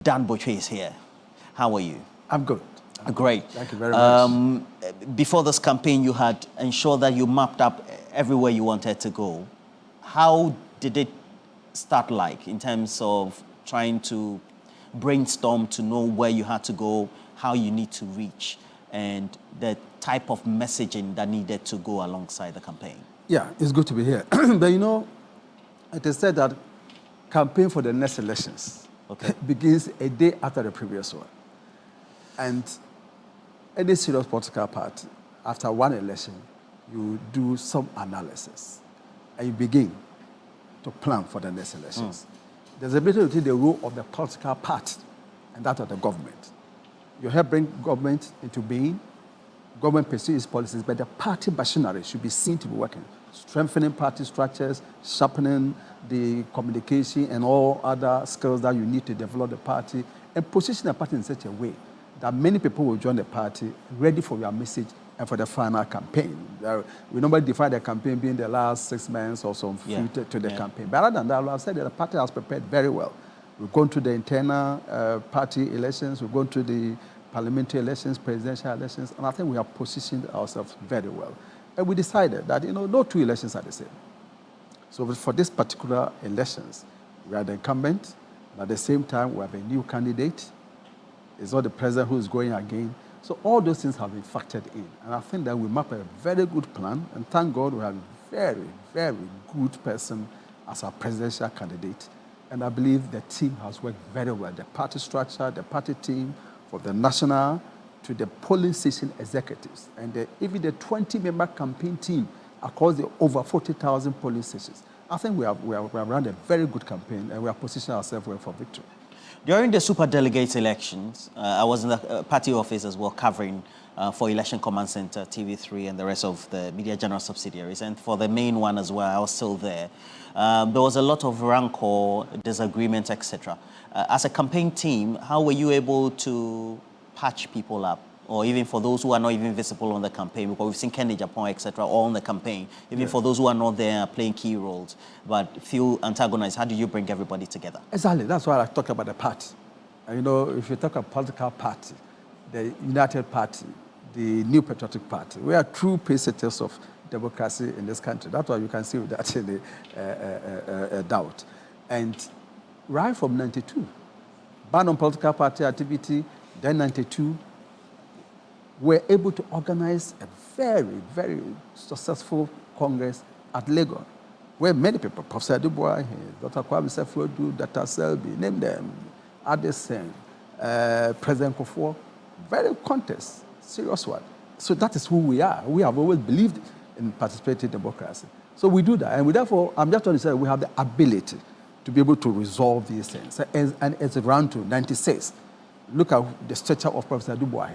Dan Botwe is here. How are you? I'm good. Great. Thank you very much. Before this campaign, you had ensured that you mapped up everywhere you wanted to go. How did it start like in terms of trying to brainstorm to know where you had to go, how you need to reach, and the type of messaging that needed to go alongside the campaign? Yeah, it's good to be here. But you know, it is said that campaign for the next elections begins a day after the previous one. And any serious political party, after one election, you do some analysis and you begin to plan for the next elections. There's a difference between the role of the political party and that of the government. You help bring government into being, government pursues policies, but the party machinery should be seen to be working, strengthening party structures, sharpening the communication and all other skills that you need to develop the party, and position the party in such a way that many people will join the party ready for your message and for the final campaign. We normally define the campaign being the last 6 months or so to the campaign. But other than that, I've said that the party has prepared very well. We've gone to the internal party elections, we've gone to the parliamentary elections, presidential elections, and I think we have positioned ourselves very well. And we decided that, you know, no two elections are the same. So for this particular elections, we are the incumbent, and at the same time, we have a new candidate. It's not the president who is going again. So all those things have been factored in. And I think that we map a very good plan, and thank God we have a very, very good person as our presidential candidate. And I believe the team has worked very well. The party structure, the party team, from the national to the polling station executives, and even the 20-member campaign team across the over 40,000 polling stations. I think we have run a very good campaign, and we have positioned ourselves well for victory. During the superdelegates elections, I was in the party office as well, covering for Election Command Center, TV3, and the rest of the Media General subsidiaries. And for the main one as well, I was still there. There was a lot of rancor, disagreement, etc. As a campaign team, how were you able to patch people up? Or even for those who are not even visible on the campaign, because we've seen Kennedy Japan, etc., all on the campaign. Even for those who are not there, playing key roles, but few antagonists. How do you bring everybody together? Exactly. That's why I talk about the party. And you know, if you talk about political party, the United Party, the New Patriotic Party, we are true pacesetters of democracy in this country. That's why you can see without any doubt. And right from 92, ban on political party activity, then 92, we're able to organize a very, very successful Congress at Lagos, where many people, Professor Dubois, Dr. Kwame Sefuodu, Dr. Selby, name them, Addison, President Kufuor, very contest, serious one. So that is who we are. We have always believed in participatory democracy. So we do that, and we therefore, I'm just trying to say we have the ability to be able to resolve these things. And it's around to 96. Look at the stature of Professor Dubois.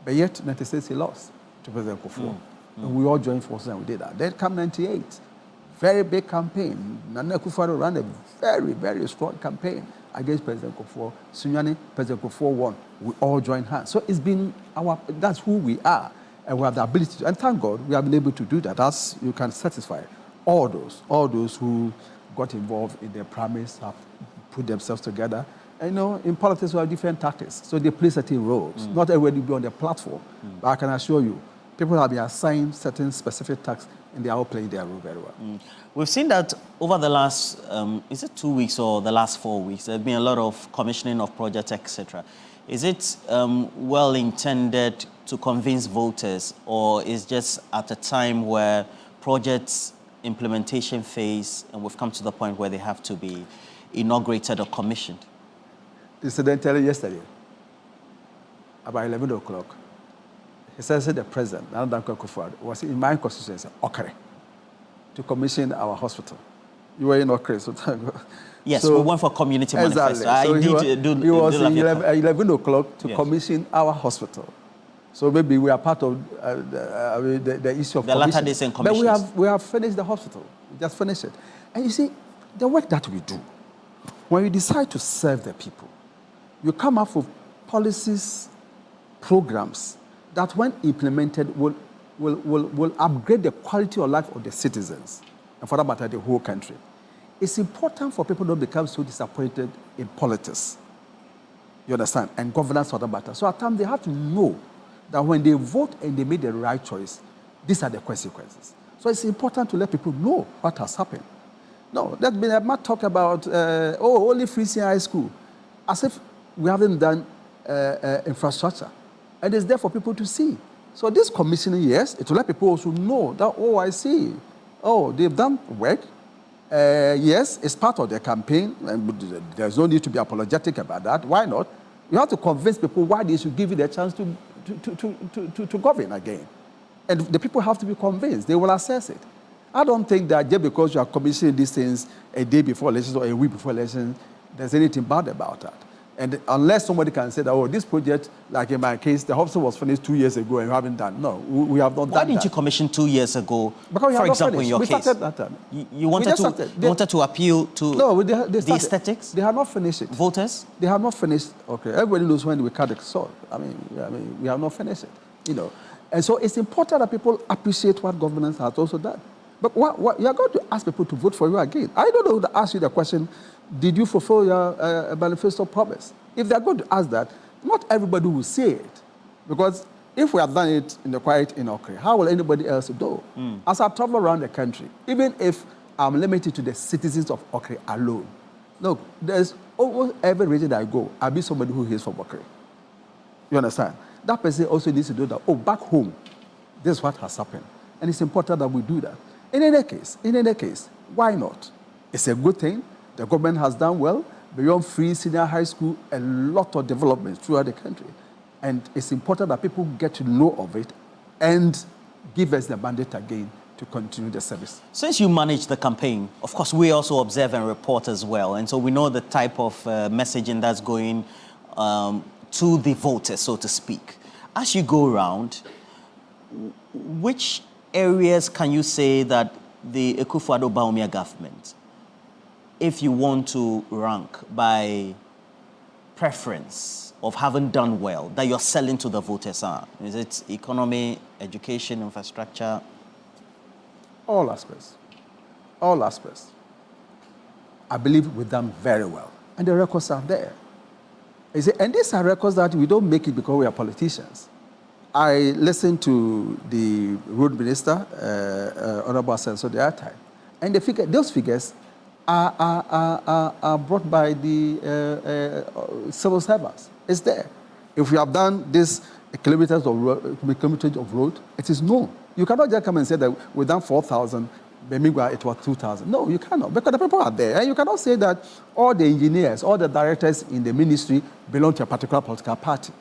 But yet, 96, he lost to President Kufuor. And we all joined forces and we did that. Then come 98, very big campaign. Nana Akufo-Addo ran a very, very strong campaign against President Kufuor. Sunyani, President Kufuor won. We all joined hands. So it's been that's who we are. And we have the ability to, and thank God, we have been able to do that. As you can satisfy all those who got involved in their primaries have put themselves together. And, you know, in politics, we have different tactics. So they play certain roles. Not everybody will be on the platform. But I can assure you, people have been assigned certain specific tasks, and they are all playing their role very well. We've seen that over the last, is it 2 weeks or the last 4 weeks, there's been a lot of commissioning of projects, etc. Is it well intended to convince voters, or is just at a time where projects implementation phase, and we've come to the point where they have to be inaugurated or commissioned? Incidentally, yesterday, about 11 o'clock, he says the president, Nana Akufo-Addo, was in my constituency, Okere, to commission our hospital. You were in Okere, so yes, so, we went for community manifesto. So he was in 11 o'clock to commission our hospital. So maybe we are part of the issue of the latter days and commissions. But we have finished the hospital. We just finished it. And you see, the work that we do, when we decide to serve the people, you come up with policies, programs that, when implemented, will upgrade the quality of life of the citizens, and for that matter, the whole country. It's important for people not to become so disappointed in politics. You understand? And governance for the matter. So at times they have to know that when they vote and they make the right choice, these are the consequences. So it's important to let people know what has happened. No, let me not talk about, only free senior high school, as if we haven't done infrastructure. And it's there for people to see. So this commissioning, yes, it will let people also know that, oh, I see. Oh, they've done work. Yes, it's part of their campaign, and there's no need to be apologetic about that. Why not? You have to convince people why they should give you the chance to govern again. And the people have to be convinced. They will assess it. I don't think that just because you are commissioning these things a day before elections or a week before elections, there's anything bad about that. And unless somebody can say that, oh, this project, like in my case, the hospital was finished 2 years ago and you haven't done. No, we have not done that. Why didn't you commission 2 years ago, because for example, in your case? That time. You wanted to appeal to the aesthetics? They have not finished it. Voters? They have not finished. Okay, everybody knows when we cut the sword. I mean, we have not finished it, you know. And so it's important that people appreciate what governance has also done. But what you are going to ask people to vote for you again. I don't know to ask you the question, did you fulfill your manifesto promise? If they're going to ask that, not everybody will say it. Because if we have done it in the quiet in Okre, how will anybody else do? As I travel around the country, even if I'm limited to the citizens of Okre alone, look, there's almost every region I go, I'll be somebody who hails from Okre. You understand? That person also needs to do that. Oh, back home, this is what has happened. And it's important that we do that. In any case, why not? It's a good thing. The government has done well. Beyond free senior high school, a lot of developments throughout the country. And it's important that people get to know of it and give us the mandate again to continue the service. Since you manage the campaign, of course, we also observe and report as well. And so we know the type of messaging that's going to the voters, so to speak. As you go around, which areas can you say that the Akufo-Addo Bawumia government, if you want to rank by preference of having done well, that you're selling to the voters are? Is it economy, education, infrastructure? All aspects. All aspects. I believe we've done very well. And the records are there. And these are records that we don't make it because we are politicians. I listened to the road minister, Honorable Asenso, the other time, and those figures are brought by the civil servants. It's there. If we have done this kilometers of road, it is known. You cannot just come and say that we've done 4,000, meanwhile it was 2,000. No, you cannot, because the people are there. And you cannot say that all the engineers, all the directors in the ministry belong to a particular political party.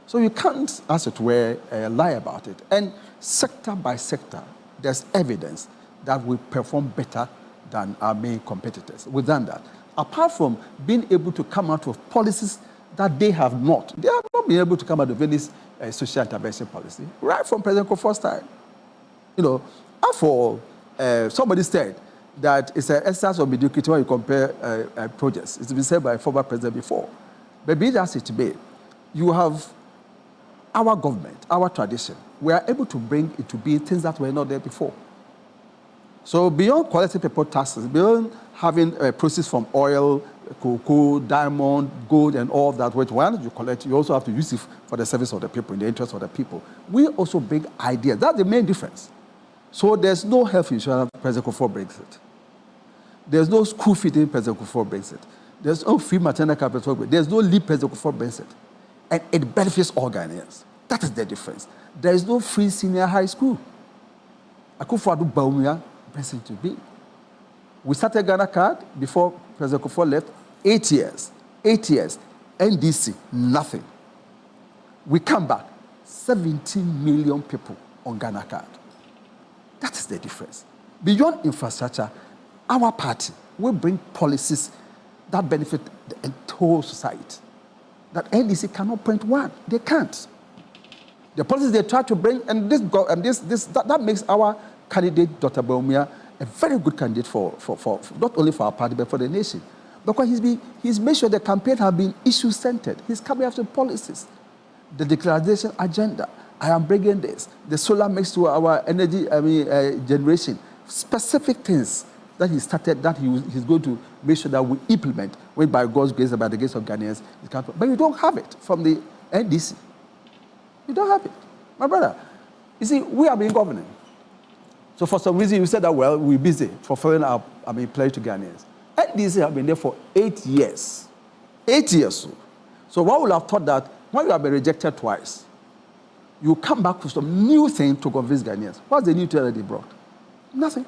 So you can't, as it were, lie about it. And sector by sector, there's evidence that we perform better than our main competitors. We've done that. Apart from being able to come out with policies that they have not. They have not been able to come out with any social intervention policy, right from President Kofo's time. You know, for somebody said that it's an exercise of mediocrity when you compare projects. It's been said by a former president before. But be that as it may, you have our government, our tradition. We are able to bring into being things that were not there before. So beyond collecting people taxes, beyond having proceeds from oil, cocoa, diamond, gold, and all that, which once you collect, you also have to use it for the service of the people, in the interest of the people. We also bring ideas. That's the main difference. So there's no health insurance, President Kufuor brings it. There's no school feeding, President Kufuor brings it. There's no free maternal capital, there's no leave, President Kufuor brings it. And it benefits all Ghanaians. That is the difference. There is no free senior high school. Akufo-Addo Bawumia brings it to be. We started Ghana Card before President Kufuor left. 8 years. 8 years. NDC, nothing. We come back. 17 million people on Ghana Card. That is the difference. Beyond infrastructure, our party will bring policies that benefit the whole society. That NDC cannot print one. They can't. The policies they try to bring, and that makes our candidate, Dr. Bawumia, a very good candidate for not only for our party, but for the nation. Because he's made sure the campaign has been issue-centered. He's coming after policies. The declaration agenda. I am bringing this. The solar mix to our energy generation. Specific things that he started that he's going to make sure that we implement which by God's grace and by the grace of Ghanaians, it can't. But you don't have it from the NDC. You don't have it. My brother, you see, we have been governing. So for some reason, you said that, well, we're busy fulfilling our pledge to Ghanaians. NDC have been there for 8 years. 8 years. So one would have thought that when you have been rejected twice, you come back with some new thing to convince Ghanaians. What's the new thing that they brought? Nothing.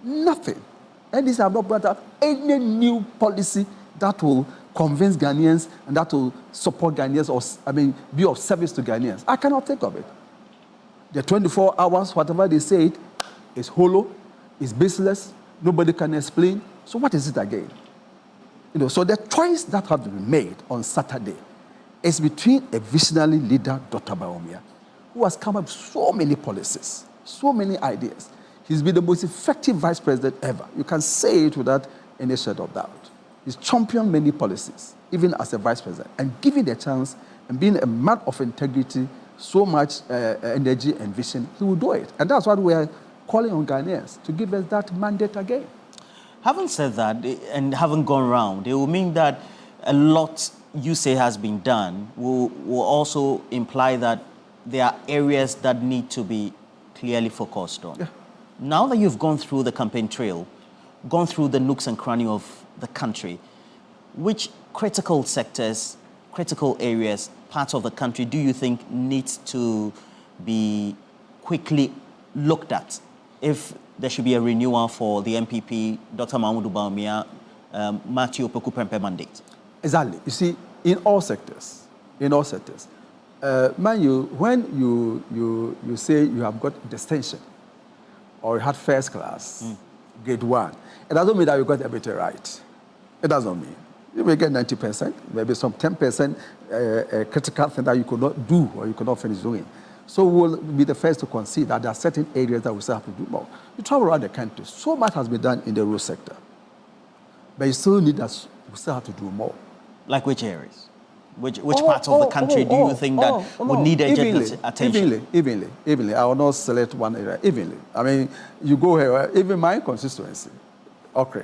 Nothing. NDC have not brought up any new policy that will convince Ghanaians and that will support Ghanaians or, be of service to Ghanaians. I cannot think of it. The 24 hours, whatever they say it, is hollow, is baseless, nobody can explain. So what is it again? So the choice that had to be made on Saturday is between a visionary leader, Dr. Bawumia, who has come up with so many policies, so many ideas. He's been the most effective vice president ever. You can say it without any shadow of doubt. He's championed many policies, even as a vice president, and given the chance and being a man of integrity, so much energy and vision, he will do it. And that's why we are calling on Ghanaians to give us that mandate again. Having said that, and having gone round, it will mean that a lot you say has been done will also imply that there are areas that need to be clearly focused on. Yeah. Now that you've gone through the campaign trail, gone through the nooks and crannies of the country, which critical sectors, critical areas, parts of the country do you think needs to be quickly looked at if there should be a renewal for the NPP, Dr. Mahmoud Bawumia, Matthew Opoku Prempeh mandate? Exactly. You see, in all sectors, mind you, when you say you have got distinction or you had first class, grade 1, it doesn't mean that you got everything right. It doesn't mean. You may get 90%, maybe some 10% critical thing that you could not do or you could not finish doing. So we'll be the first to concede that there are certain areas that we still have to do more. You travel around the country, so much has been done in the road sector. But you still need us, we still have to do more. Like which areas? Which parts of the country do you think that would need urgent attention? Evenly. I will not select one area. Evenly. You go here, even my constituency, okay,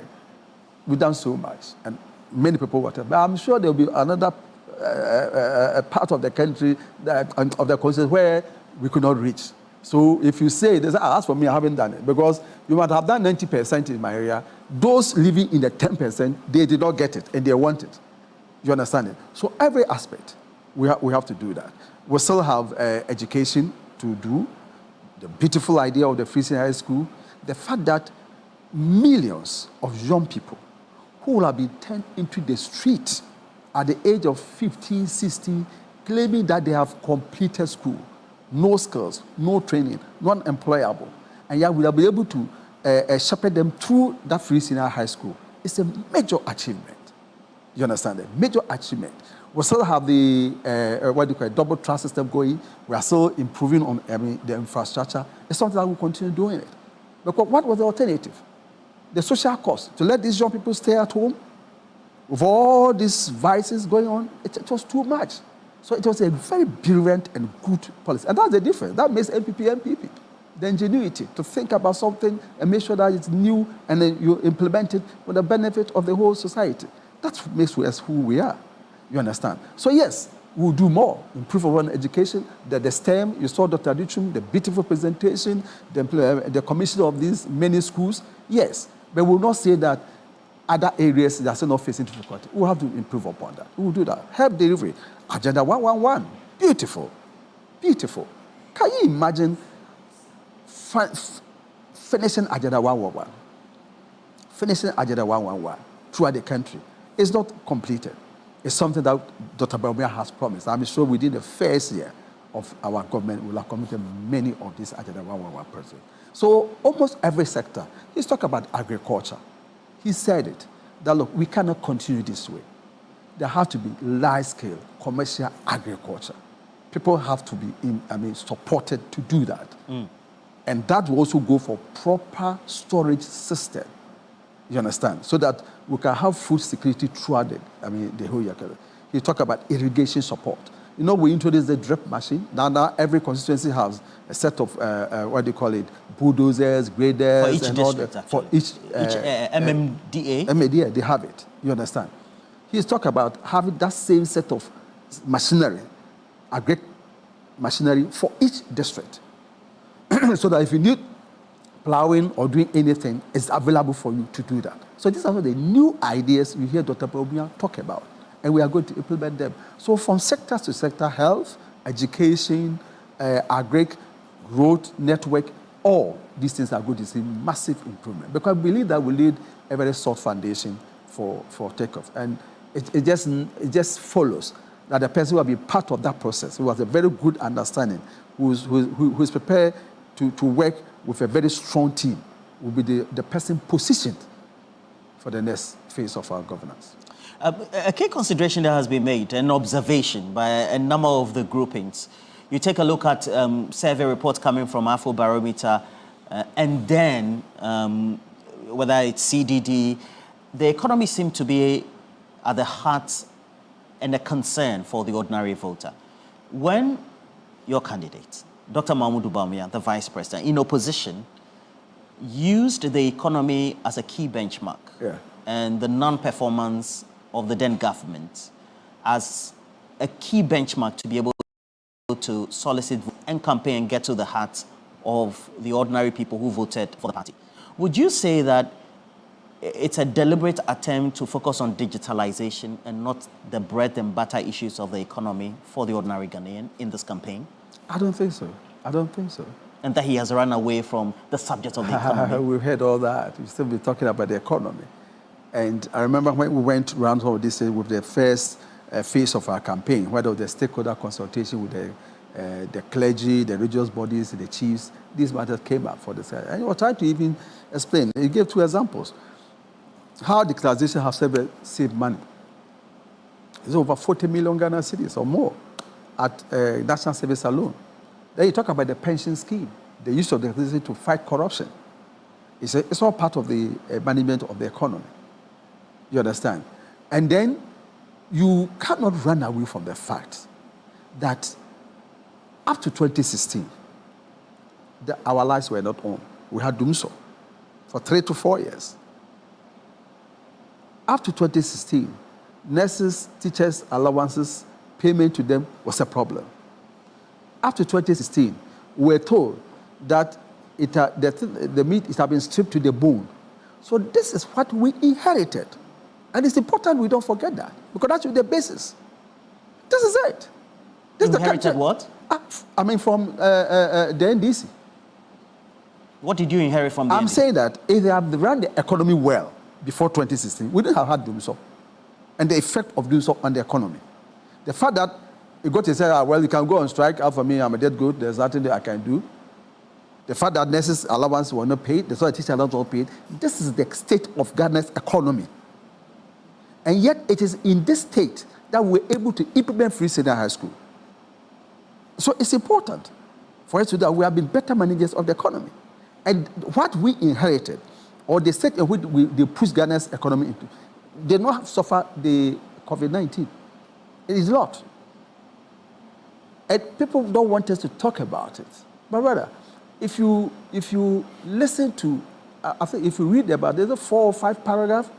we've done so much, and many people whatever. But I'm sure there will be another part of the country, of the constituency where we could not reach. So if you say, as for me, I haven't done it, because you might have done 90% in my area. Those living in the 10%, they did not get it, and they want it. You understand it? So every aspect, we have to do that. We still have education to do, the beautiful idea of the Free Senior High School, the fact that millions of young people who will have been turned into the street at the age of 15, 16, claiming that they have completed school, no skills, no training, non-employable, and yet we will be able to shepherd them through that Free Senior High School. It's a major achievement. You understand it? Major achievement. We still have the double track system going. We are still improving on the infrastructure. It's something that we'll continue doing it. Because what was the alternative? The social cost. To let these young people stay at home with all these vices going on, it was too much. So it was a very brilliant and good policy. And that's the difference. That makes NPP. The ingenuity to think about something and make sure that it's new and then you implement it for the benefit of the whole society. That makes us who we are. You understand? So yes, we'll do more. Improve our education. The STEM, you saw Dr. Adichum, the beautiful presentation, the commission of these many schools. Yes, but we'll not say that other areas that are still not facing difficulty. We'll have to improve upon that. We'll do that. Help delivery. Agenda 111. Beautiful. Beautiful. Can you imagine finishing Agenda 111? Finishing Agenda 111 throughout the country. It's not completed. It's something that Dr. Bawumia has promised. I'm sure within the first year of our government, we'll have completed many of these Agenda 111 projects. So almost every sector, he's talking about agriculture. He said it, that look, we cannot continue this way. There have to be large-scale commercial agriculture. People have to be supported to do that. And that will also go for proper storage system. You understand? So that we can have food security throughout the whole year. He talked about irrigation support. You know, we introduced the drip machine. Now every constituency has a set of, what do you call it, bulldozers, graders. For each and district, all actually. For each MMDA? MMDA, they have it. You understand? He's talking about having that same set of machinery, a great machinery for each district. So that if you need plowing or doing anything, it's available for you to do that. So these are the new ideas you hear Dr. Obia talk about, and we are going to implement them. So from sector to sector, health, education, agric, road network, all these things are going to see massive improvement, because we believe that we need a very solid foundation for takeoff. And it just follows that the person who will be part of that process, who has a very good understanding, who's prepared to work with a very strong team, will be the person positioned for the next phase of our governance. A key consideration that has been made, an observation by a number of the groupings. You take a look at survey reports coming from Afrobarometer, and then whether it's CDD, the economy seems to be at the heart and a concern for the ordinary voter. When your candidate, Dr. Mahmoud Bawumia, the Vice President, in opposition, used the economy as a key benchmark, and the non-performance of the then government as a key benchmark to be able to solicit and campaign and get to the heart of the ordinary people who voted for the party. Would you say that it's a deliberate attempt to focus on digitalization and not the bread and butter issues of the economy for the ordinary Ghanaian in this campaign? I don't think so. I don't think so. And that he has run away from the subject of the economy? We've heard all that. We still be talking about the economy. And I remember when we went around all this with the first phase of our campaign, whether the stakeholder consultation with the clergy, the religious bodies, the chiefs, these matters came up for the side. And we were trying to even explain. He gave 2 examples. How digitalization has saved money. It's over 40 million Ghana cedis or more at national service alone. Then you talk about the pension scheme, the use of digitalization to fight corruption. It's all part of the management of the economy. You understand? And then you cannot run away from the fact that up to 2016, our lives were not on. We had done so for 3 to 4 years. Up to 2016, nurses, teachers, allowances, payment to them was a problem. After 2016, we were told that the meat had been stripped to the bone. So this is what we inherited. And it's important we don't forget that, because that's the basis. This is it. This Inherited what? I mean, from the NDC. What did you inherit from the NDC? I'm saying that if they have run the economy well before 2016, we didn't have had doing so. And the effect of doing so on the economy. The fact that you got to say, well, you can go on strike, out for me, I'm a dead good, there's nothing that I can do. The fact that nurses' allowance were not paid, the teacher allowance were paid, this is the state of Ghana's economy. And yet it is in this state that we're able to implement free senior high school. So it's important for us to that we have been better managers of the economy. And what we inherited, or the state in which they pushed Ghana's economy into, they not suffer the COVID-19. It is not. And people don't want us to talk about it. But rather, if you listen to, I think if you read about, there's a 4 or 5 paragraph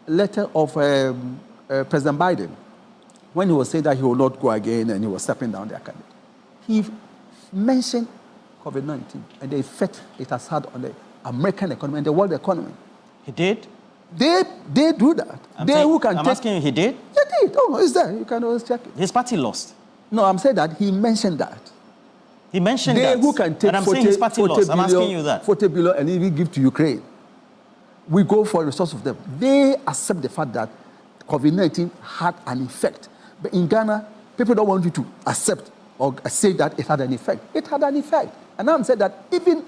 letter of President Biden when he was saying that he will not go again and he was stepping down the academy. He mentioned COVID-19 and the effect it has had on the American economy and the world economy. He did? They do that. I'm asking you, he did? He did. Oh, no, it's there. You can always check it. His party lost. No, I'm saying that he mentioned that. He mentioned that. Who can take and I'm saying his party lost. I'm asking you that. 40 billion and even give to Ukraine. We go for a resource of them. They accept the fact that COVID-19 had an effect. But in Ghana, people don't want you to accept or say that it had an effect. It had an effect. And I'm saying that even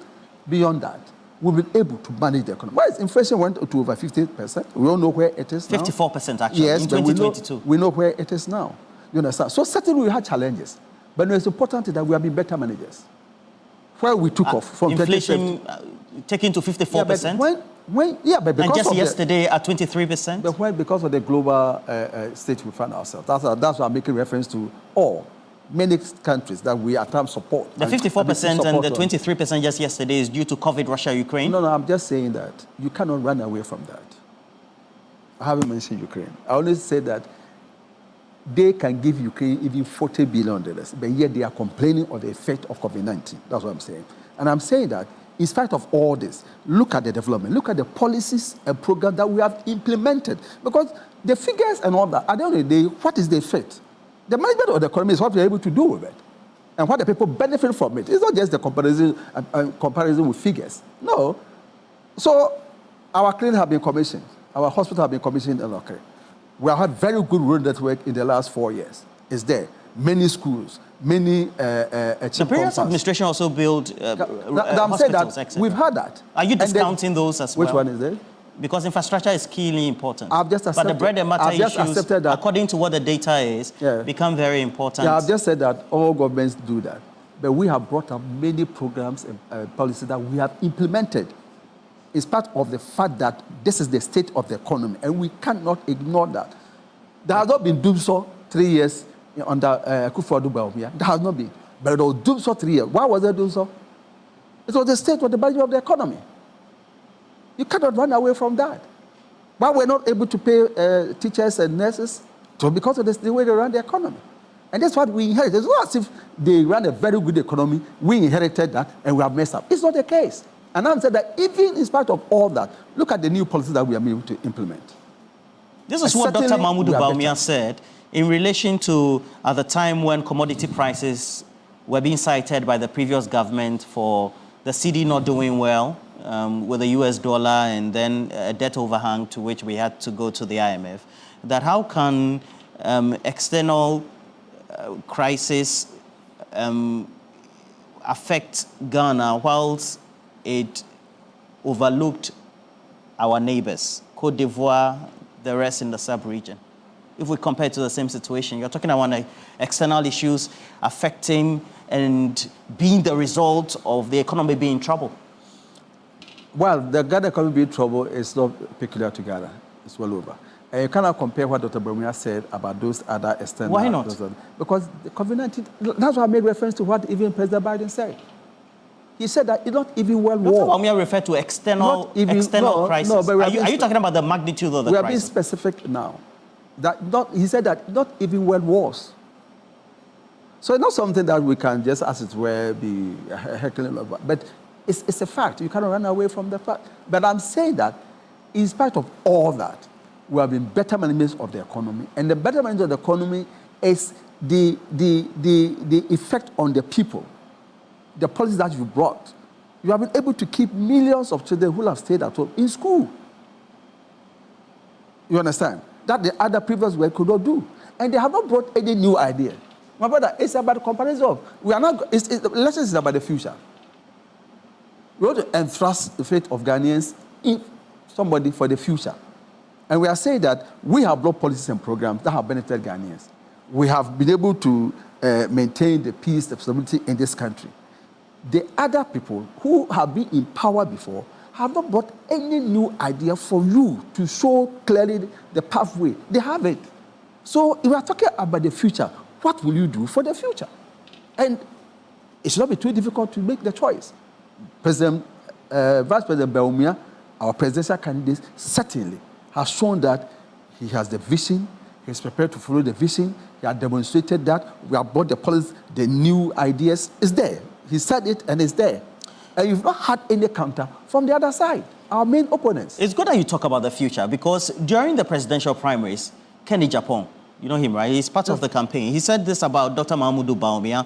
beyond that, we've been able to manage the economy. Why is inflation went to over 50%? We all know where it is now. 54% actually, yes, in 2022. We know where it is now. You understand? So certainly we had challenges. But it's important that we have been better managers. Where we took off from inflation taken to 54%? But because and just of yesterday at 23%? But because of the global state we find ourselves. That's what I'm making reference to all. many countries that we at times support. The 54% and the 23% just yesterday is due to COVID, Russia, Ukraine? No, I'm just saying that you cannot run away from that. I haven't mentioned Ukraine. I only say that they can give Ukraine even $40 billion, but yet they are complaining of the effect of COVID-19. That's what I'm saying. And I'm saying that in spite of all this, look at the development, look at the policies and programs that we have implemented. Because the figures and all that, at the end of the day, what is the effect? The management of the economy is what we're able to do with it. And what the people benefit from it. It's not just the comparison with figures. No. So our clinics have been commissioned. Our hospitals have been commissioned and okay. We have had very good road network in the last 4 years. It's there. Many schools, many the previous administration also built I'm saying that we've had that. Are you discounting those as well? Which one is it? Because infrastructure is keenly important. I've just accepted, but the bread and matter issues, that, according to what the data is, become very important. Yeah, I've just said that all governments do that. But we have brought up many programs and policies that we have implemented. It's part of the fact that this is the state of the economy, and we cannot ignore that. There has not been doom so 3 years under Akufo-Addo. There has not been. But it was doom so 3 years. Why was there doom so? It was the state of the budget of the economy. You cannot run away from that. Why we're not able to pay teachers and nurses? So because of the way they run the economy. And that's what we inherited. It's not as if they ran a very good economy, we inherited that, and we have messed up. It's not the case. And I'm saying that even in spite of all that, look at the new policies that we are able to implement. This is what Dr. Mahmoud Bawumia said in relation to at the time when commodity prices were being cited by the previous government for the CD not doing well with the US dollar and then a debt overhang to which we had to go to the IMF, that how can external crisis affect Ghana whilst it overlooked our neighbors, Côte d'Ivoire, the rest in the sub-region. If we compare to the same situation, you're talking about external issues affecting and being the result of the economy being in trouble. Well, the Ghana economy being in trouble is not peculiar to Ghana. It's well over. And you cannot compare what Dr. Bawumia said about those other external... Why not? Because the COVID-19, that's why I made reference to what even President Biden said. He said that it's not even World War. Dr. Bawumia referred to external crisis. No, but are you talking about the magnitude of the crisis? We are being specific now. He said that not even World Wars. So it's not something that we can just, as it were, be heckling about. But it's a fact. You cannot run away from the fact. But I'm saying that in spite of all that, we have been better management of the economy. And the better management of the economy is the effect on the people. The policies that you brought, you have been able to keep millions of children who have stayed at home in school. You understand? That the other previous work could not do. And they have not brought any new idea. My brother, it's about the comparison of, the lesson is about the future. We want to entrust the fate of Ghanaians in somebody for the future. And we are saying that we have brought policies and programs that have benefited Ghanaians. We have been able to maintain the peace, the stability in this country. The other people who have been in power before have not brought any new idea for you to show clearly the pathway. They have it. So if we are talking about the future, what will you do for the future? And it should not be too difficult to make the choice. Vice President Bawumia, our presidential candidate, certainly has shown that he has the vision, he is prepared to follow the vision, he has demonstrated that, we have brought the policy, the new ideas, is there. He said it and it's there. And you've not had any counter from the other side, our main opponents. It's good that you talk about the future because during the presidential primaries, Kenny Japon, you know him, right? He's part of the campaign. He said this about Dr. Mahmoud Bawumia,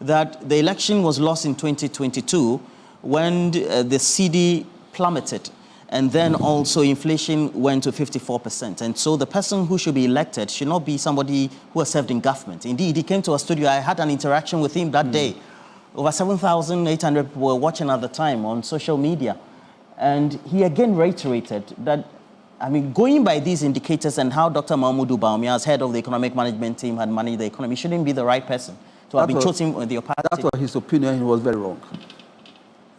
that the election was lost in 2022 when the CD plummeted. And then also inflation went to 54%. And so the person who should be elected should not be somebody who has served in government. Indeed, he came to our studio. I had an interaction with him that day. Over 7,800 people were watching at the time on social media. And he again reiterated that, I mean, going by these indicators and how Dr. Mahmoud Bawumia, as head of the economic management team, had managed the economy, shouldn't be the right person to have been chosen with your party. That was his opinion. He was very wrong.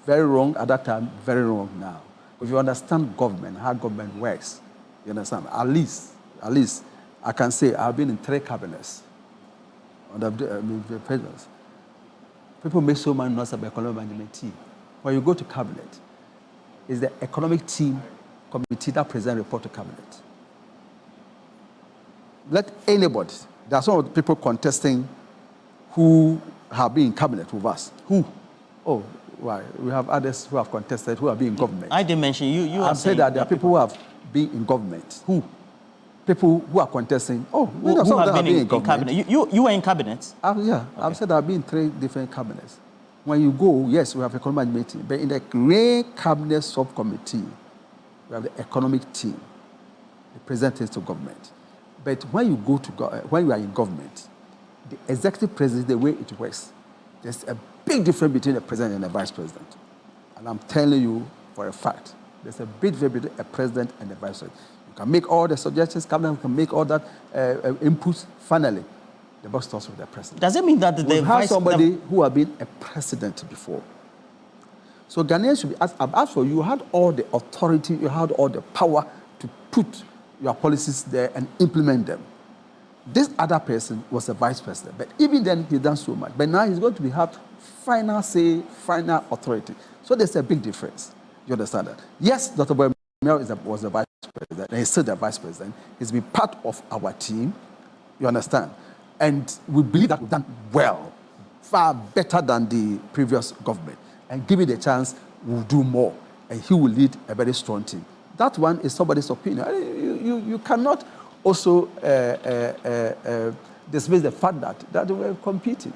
Very wrong at that time, very wrong now. If you understand government, how government works, you understand? At least, I can say I've been in 3 cabinets. the presidents. People make so much noise about economic management team. When you go to cabinet, it's the economic team committee that presents report to cabinet. Let anybody, there are some of the people contesting who have been in cabinet with us. Who? Oh, why? We have others who have contested who have been in government. I didn't mention you. I've said that there are people who have been in government. Who? People who are contesting. Oh, who have been in cabinet? You were in cabinet? Yeah, okay. I've said I've been in 3 different cabinets. When you go, yes, we have economic meeting, but in the great cabinet subcommittee, we have the economic team, the presenters to government. But when you go to when you are in government, the executive president, the way it works, there's a big difference between the president and the vice president. And I'm telling you for a fact, there's a big difference between a president and the vice president. You can make all the suggestions, cabinet can make all that inputs. Finally, the boss starts with the president. Does it mean that we have somebody who has been a president before? So Ghanaians should be asked. I've asked for you had all the authority, you had all the power to put your policies there and implement them. This other person was a vice president, but even then he's done so much. But now he's going to have final say, final authority. So there's a big difference. You understand that? Yes, Dr. Boy was the vice president, and he's still the vice president. He's been part of our team. You understand? And we believe that we've done well, far better than the previous government. And given the chance, we'll do more. And he will lead a very strong team. That one is somebody's opinion. You cannot also dismiss the fact that we're competing.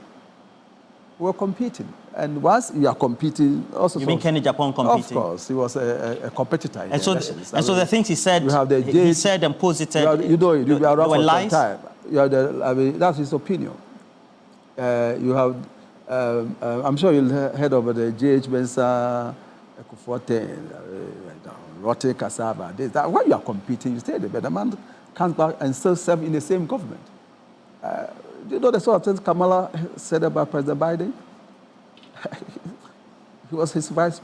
We're competing. And once you are competing, also... You mean Kenny Japan competing? Of course. He was a competitor in and so the things he said, he said and posited, you are were lies? Time. That's his opinion. You have... I'm sure you'll heard of the J.H. Bensa, Ekuforte, Rote Cassava. When you are competing, you stay there, but the man comes back and still serve in the same government. Do you know the sort of things Kamala said about President Biden? He was his vice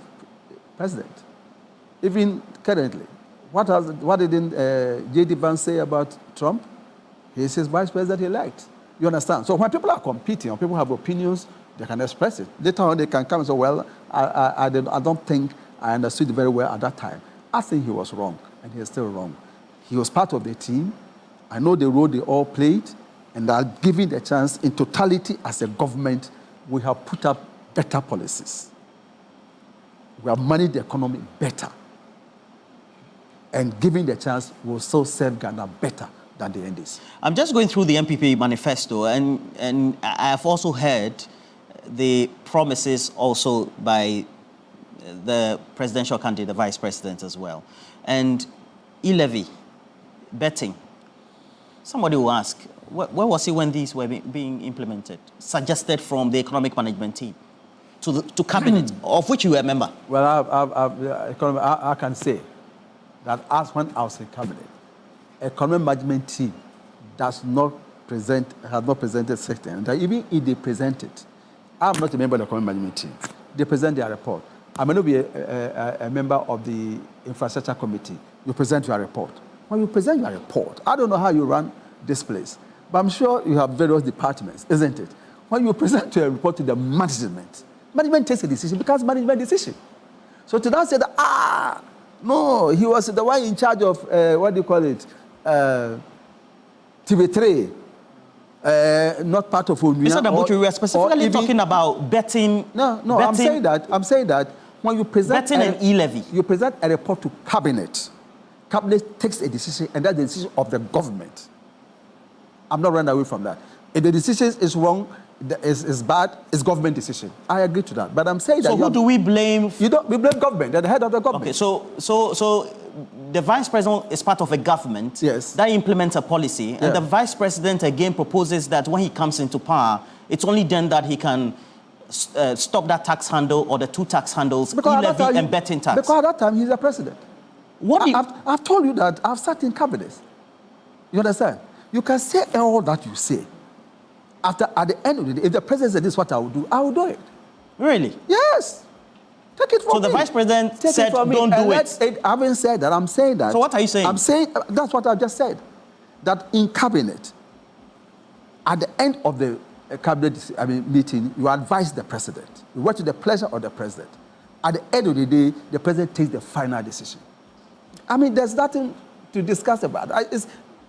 president. Even currently, what didn't J.D. Vance say about Trump? He's his vice president-elect. You understand? So when people are competing, or people have opinions, they can express it. Later on, they can come and say, well, I don't think I understood it very well at that time. I think he was wrong, and he is still wrong. He was part of the team. I know the role they all played, and are given the chance in totality as a government, we have put up better policies. We have managed the economy better. And given the chance, we'll still serve Ghana better than the NDC. I'm just going through the NPP manifesto, and I've also heard the promises also by the presidential candidate, the vice president as well. And e-levy, betting. Somebody will ask, where was he when these were being implemented? Suggested from the economic management team to cabinet, of which you were a member. Well, I can say that as when I was in cabinet, economic management team has not presented sector. And even if they present it, I'm not a member of the economic management team. They present their report. I may not be a member of the infrastructure committee. You present your report. When you present your report, I don't know how you run this place, but I'm sure you have various departments, isn't it? When you present your report to the management takes a decision because management decision. So to now say that, no, he was the one in charge of, what do you call it, TV3, not part of Unia. Mr. Dabuchi, we were specifically talking about betting. No, betting, I'm saying that when you present betting and e-levy, you present a report to cabinet. Cabinet takes a decision, and that's the decision of the government. I'm not running away from that. If the decision is wrong, is bad, it's government decision. I agree to that. But I'm saying that... So who do we blame? We blame government, the head of the government. Okay, so the vice president is part of a government that implements a policy, and the vice president again proposes that when he comes into power, it's only then that he can stop that tax handle or the 2 tax handles, e-levy and betting tax. Because at that time, he's the president. I've told you that I've sat in cabinets. You understand? You can say all that you say. At the end of the day, if the president said this is what I will do it. Really? Yes. Take it from me. So the vice president said don't do it. I haven't said that. I'm saying that. So what are you saying? I'm saying, that's what I just said. That in cabinet, at the end of the cabinet meeting, you advise the president. You work to the pleasure of the president. At the end of the day, the president takes the final decision. I mean, there's nothing to discuss about.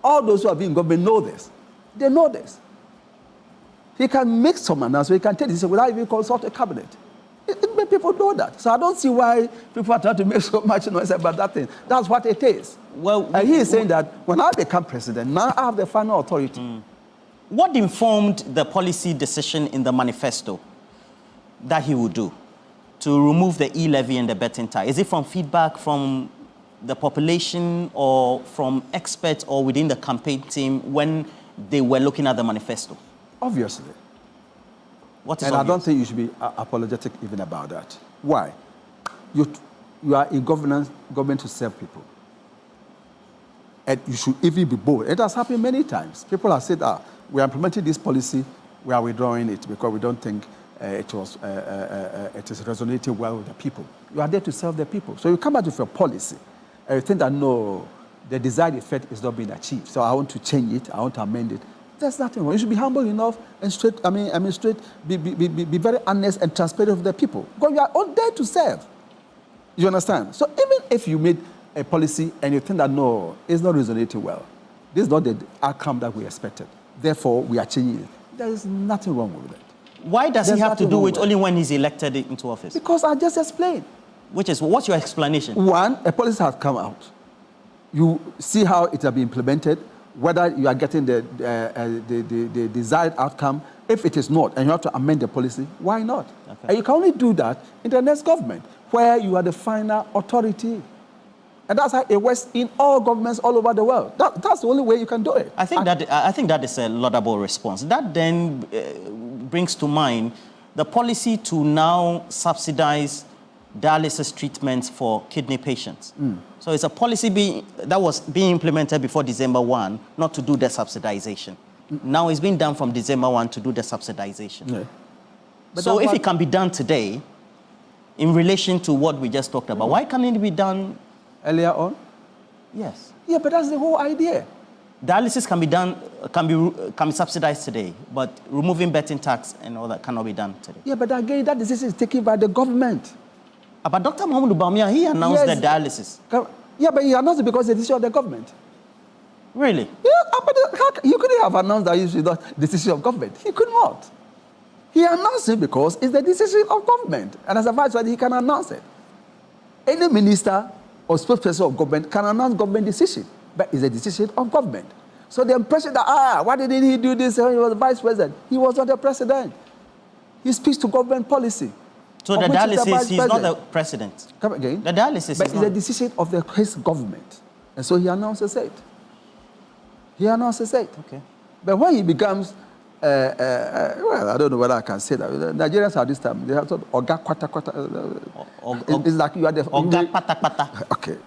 All those who have been in government know this. They know this. He can make some announcement, he can take decision without even consult a cabinet. People know that. So I don't see why people are trying to make so much noise about that thing. That's what it is. Well, and he is saying that when I become president, now I have the final authority. What informed the policy decision in the manifesto that he would do to remove the e-levy and the betting tax? Is it from feedback from the population or from experts or within the campaign team when they were looking at the manifesto? Obviously. What is and obvious? I don't think you should be apologetic even about that. Why? You are in government to serve people. And you should even be bold. It has happened many times. People have said, we are implementing this policy, we are withdrawing it because we don't think it is resonating well with the people. You are there to serve the people. So you come out with a policy and you think that, no, the desired effect is not being achieved. So I want to change it, I want to amend it. There's nothing wrong. You should be humble enough and straight, be very honest and transparent with the people. Because you are all there to serve. You understand? So even if you made a policy and you think that, no, it's not resonating well, this is not the outcome that we expected. Therefore, we are changing it. There is nothing wrong with it. Why does he have to do it only when he's elected into office? Because I just explained. What's your explanation? One, a policy has come out. You see how it has been implemented, whether you are getting the desired outcome. If it is not, and you have to amend the policy, why not? Okay. And you can only do that in the next government, where you are the final authority. And that's how it works in all governments all over the world. That's the only way you can do it. I think that is a laudable response. That then brings to mind the policy to now subsidize dialysis treatments for kidney patients. So it's a policy that was being implemented before December 1, not to do the subsidization. Now it's being done from December 1 to do the subsidization. Yeah. So if it can be done today, in relation to what we just talked about, why can't it be done earlier on? Yes. Yeah, but that's the whole idea. Dialysis can be done, can be subsidized today, but removing betting tax and all that cannot be done today. Yeah, but again, that decision is taken by the government. But Dr. Mahmoud Bawumia, he announced the dialysis. Yeah, but he announced it because it's the decision of the government. Really? Yeah, but he couldn't have announced that it's the decision of government. He could not. He announced it because it's the decision of government. And as a vice president, he can announce it. Any minister or spokesperson of government can announce government decision, but it's a decision of government. So the impression that, why didn't he do this when he was vice president? He was not the president. He speaks to government policy. So the dialysis, he's not the president. Come again? The dialysis but it's a decision of his government. And so he announces it. He announces it. Okay. But when he becomes, well, I don't know whether I can say that. Nigerians at this time, they have thought, Oga Kwata Kwata. It's like you are the... Oga Pata Pata. Okay.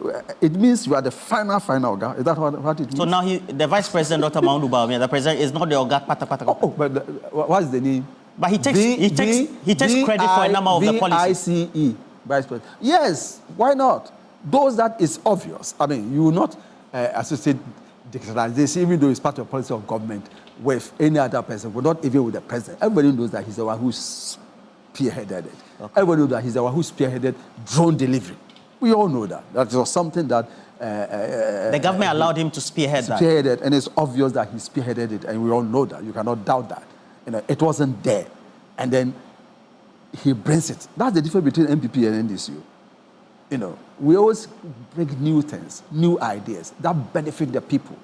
It means you are the final Oga. Is that what it means? So now the vice president, Dr. Mahmoud Bawumia, the president is not the Oga Pata Pata. Oh, but what is the name? But he takes credit for a number of the policies. VICE, vice president. Yes, why not? Those that is obvious. I mean, you will not associate digitalization, even though it's part of the policy of government, with any other person, but not even with the president. Everybody knows that he's the one who spearheaded it. Okay. Everybody knows that he's the one who spearheaded drone delivery. We all know that. That was something that... the government allowed him to spearhead that. Spearheaded, and it's obvious that he spearheaded it, and we all know that. You cannot doubt that. It wasn't there. And then he brings it. That's the difference between NPP and NDC. We always bring new things, new ideas that benefit the people.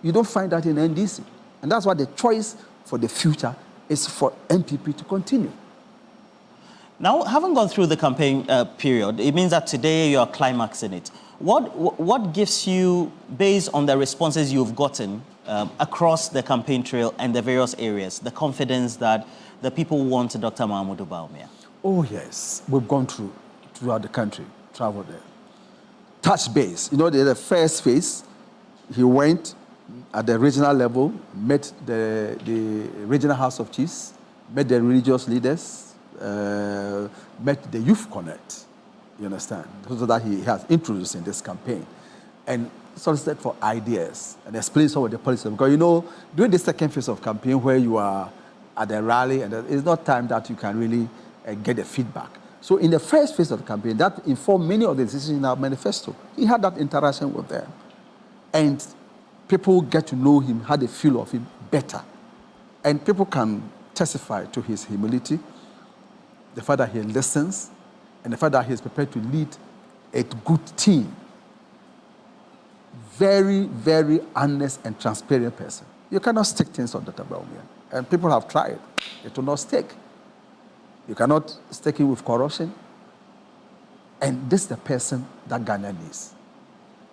You don't find that in NDC. And that's why the choice for the future is for NPP to continue. Now, having gone through the campaign period, it means that today you are climaxing it. What gives you, based on the responses you've gotten across the campaign trail and the various areas, the confidence that the people want Dr. Mahmoud Bawumia? Oh, yes. We've gone throughout the country, traveled there. Touch base. The first phase, he went at the regional level, met the regional House of Chiefs, met the religious leaders, met the Youth Connect, you understand? So that he has introduced in this campaign. And solicited for ideas and explain some of the policies. Because, during the second phase of campaign where you are at a rally, and it's not time that you can really get the feedback. So in the first phase of the campaign, that informed many of the decisions in our manifesto. He had that interaction with them. And people get to know him, had a feel of him better. And people can testify to his humility, the fact that he listens, and the fact that he is prepared to lead a good team. Very, very honest and transparent person. You cannot stick things on Dr. Bawumia. And people have tried. It will not stick. You cannot stick it with corruption. And this is the person that Ghana needs.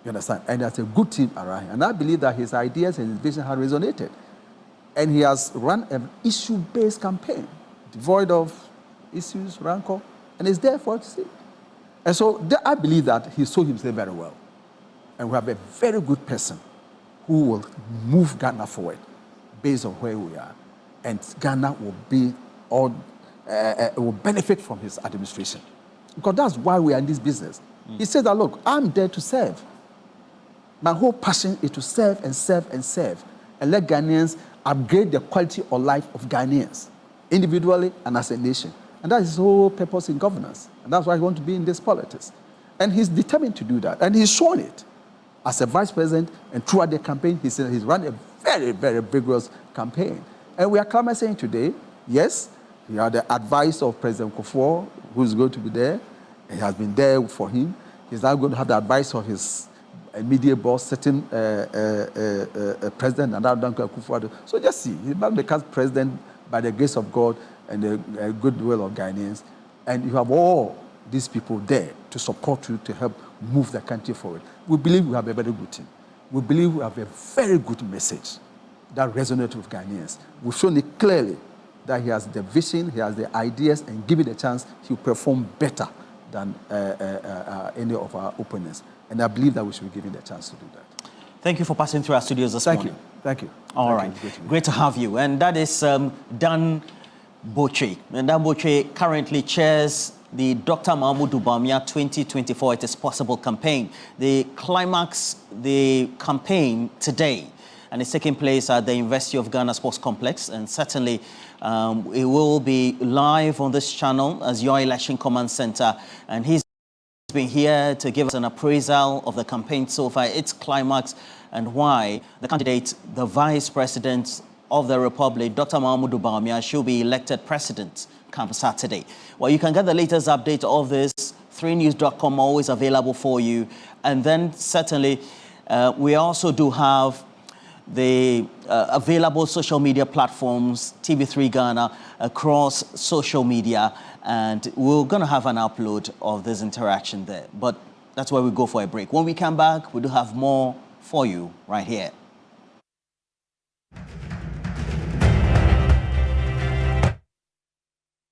You understand? And there's a good team around him. And I believe that his ideas and his vision have resonated. And he has run an issue-based campaign, devoid of issues, rancor, and it's there for us to see. And so I believe that he saw himself very well. And we have a very good person who will move Ghana forward based on where we are. And Ghana will be will benefit from his administration. Because that's why we are in this business. He said that, look, I'm there to serve. My whole passion is to serve and serve and serve. And let Ghanaians upgrade the quality of life of Ghanaians, individually and as a nation. And that is his whole purpose in governance. And that's why he wants to be in this politics. And he's determined to do that. And he's shown it. As a vice president and throughout the campaign, he's run a very, very vigorous campaign. And we are climaxing today. Yes, we have the advice of President Kufuor, who's going to be there. He has been there for him. He's now going to have the advice of his immediate boss, sitting president, and Duncan Kufuor. So just see, he now becomes president by the grace of God and the goodwill of Ghanaians. And you have all these people there to support you, to help move the country forward. We believe we have a very good team. We believe we have a very good message that resonates with Ghanaians. We've shown it clearly that he has the vision, he has the ideas, and given a chance, he'll perform better than any of our opponents. And I believe that we should be given the chance to do that. Thank you for passing through our studios this morning. Thank you. All right. Great to have you. And that is Dan Botwe. And Dan Botwe currently chairs the Dr. Mahamudu Bawumia 2024 It Is Possible campaign. The climax, the campaign today, and it's taking place at the University of Ghana Sports Complex. And certainly it will be live on this channel as your election command center. And he's been here to give us an appraisal of the campaign so far, its climax, and why the candidate, the Vice President of the Republic, Dr. Mahamudu Bawumia, should be elected president come Saturday. Well, you can get the latest update of this, 3news.com, always available for you. And then certainly we also do have the available social media platforms, TV3 Ghana, across social media. And we're going to have an upload of this interaction there. But that's where we go for a break. When we come back, we do have more for you right here.